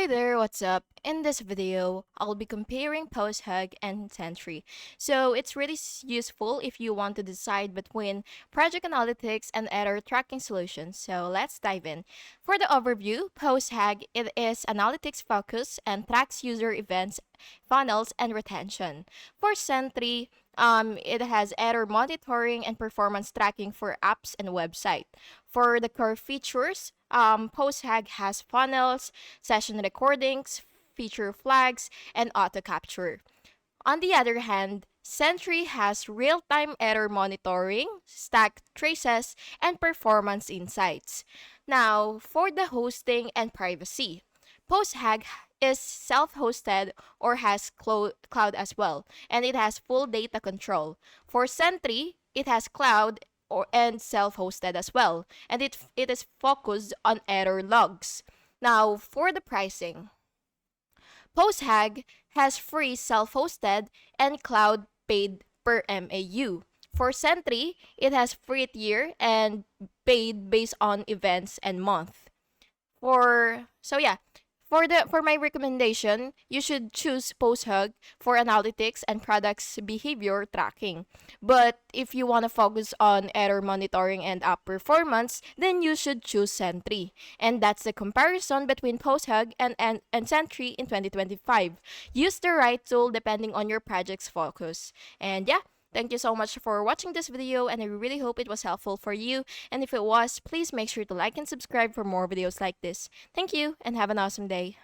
Hi there, what's up? In this video, I'll be comparing PostHog and Sentry. So it's really useful if you want to decide between project analytics and error tracking solutions. So let's dive in. For the overview, PostHog it is analytics focused and tracks user events, funnels, and retention. For Sentry, it has error monitoring and performance tracking for apps and website. For the core features, PostHog has funnels, session recordings, feature flags, and auto capture. On the other hand, Sentry has real time error monitoring, stack traces, and performance insights. Now, for the hosting and privacy, PostHag is self hosted or has cloud as well, and it has full data control. For Sentry, it has cloud and self-hosted as well, and it is focused on error logs. Now, for the pricing, PostHag has free self-hosted and cloud paid per MAU. For Sentry, it has free tier and paid based on events and month. For my recommendation, you should choose PostHug for analytics and products behavior tracking. But if you want to focus on error monitoring and app performance, then you should choose Sentry. And that's the comparison between PostHug and Sentry in 2025. Use the right tool depending on your project's focus. And yeah, thank you so much for watching this video, and I really hope it was helpful for you. And if it was, please make sure to like and subscribe for more videos like this. Thank you, and have an awesome day.